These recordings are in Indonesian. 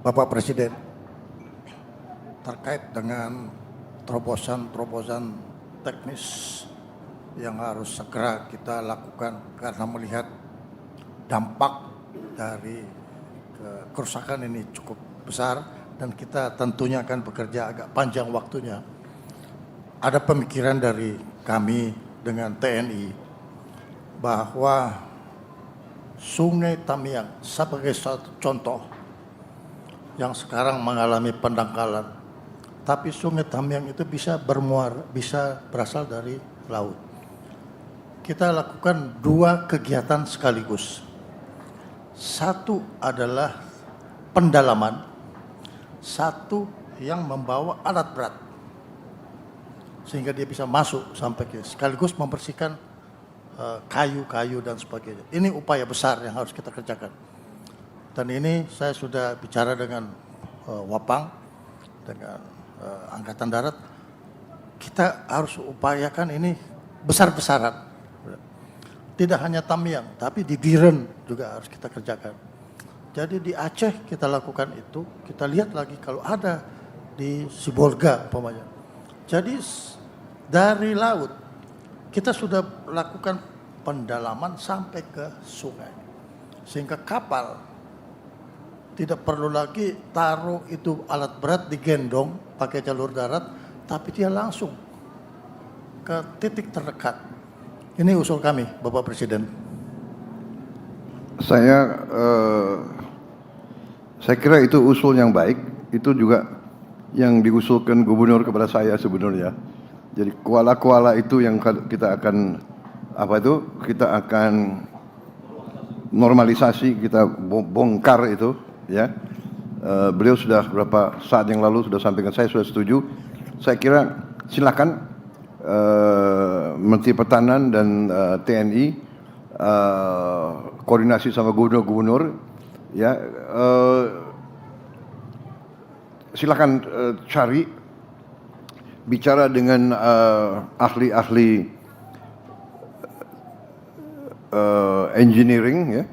Bapak Presiden, terkait dengan terobosan-terobosan teknis yang harus segera kita lakukan karena melihat dampak dari kerusakan ini cukup besar dan kita tentunya akan bekerja agak panjang waktunya. Ada pemikiran dari kami dengan TNI bahwa Sungai Tamiang sebagai satu contoh yang sekarang mengalami pendangkalan, tapi Sungai Tamiang itu bisa berasal dari laut. Kita lakukan dua kegiatan sekaligus. Satu adalah pendalaman, satu yang membawa alat berat sehingga dia bisa masuk sampai ke sekaligus membersihkan kayu-kayu dan sebagainya. Ini upaya besar yang harus kita kerjakan. Dan ini saya sudah bicara dengan Wapang, dengan Angkatan Darat. Kita harus upayakan ini besar-besaran. Tidak hanya Tamiang, tapi di Biren juga harus kita kerjakan. Jadi di Aceh kita lakukan itu, kita lihat lagi kalau ada di Sibolga umpamanya. Jadi dari laut kita sudah lakukan pendalaman sampai ke sungai. Sehingga kapal tidak perlu lagi taruh itu alat berat digendong pakai jalur darat, tapi dia langsung ke titik terdekat. Ini usul kami, Bapak Presiden. Saya kira itu usul yang baik. Itu juga yang diusulkan gubernur kepada saya sebenarnya. Jadi kuala-kuala itu yang kita akan kita akan normalisasi, kita bongkar itu, ya. Beliau sudah beberapa saat yang lalu sudah sampaikan, saya sudah setuju. Saya kira silakan Menteri Pertahanan dan TNI koordinasi sama gubernur-gubernur, ya. Silakan cari, bicara dengan ahli-ahli engineering, ya,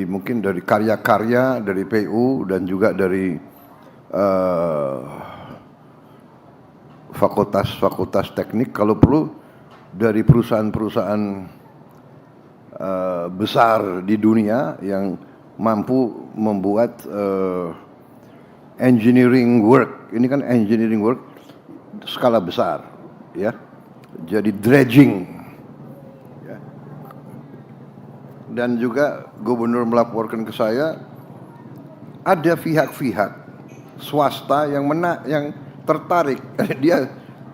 mungkin dari karya-karya dari PU dan juga dari fakultas teknik, kalau perlu dari perusahaan-perusahaan besar di dunia yang mampu membuat engineering work. Ini kan engineering work skala besar, ya. Jadi dredging, ya. Dan juga gubernur melaporkan ke saya ada pihak-pihak swasta yang tertarik.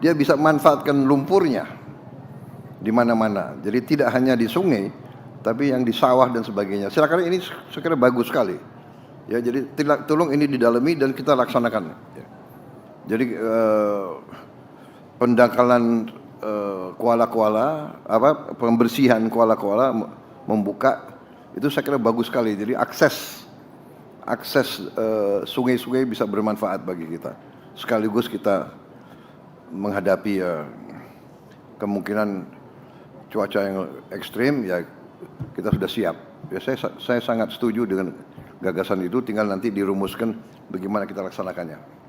dia bisa manfaatkan lumpurnya di mana-mana. Jadi tidak hanya di sungai, tapi yang di sawah dan sebagainya. Silakan, ini saya kira bagus sekali. Ya, jadi tolong ini didalami dan kita laksanakan. Ya. Jadi pendangkalan kuala-kuala, pembersihan kuala-kuala, membuka itu saya kira bagus sekali. Jadi akses sungai-sungai bisa bermanfaat bagi kita. Sekaligus kita menghadapi kemungkinan cuaca yang ekstrim, ya kita sudah siap. Ya, saya sangat setuju dengan gagasan itu, tinggal nanti dirumuskan bagaimana kita laksanakannya.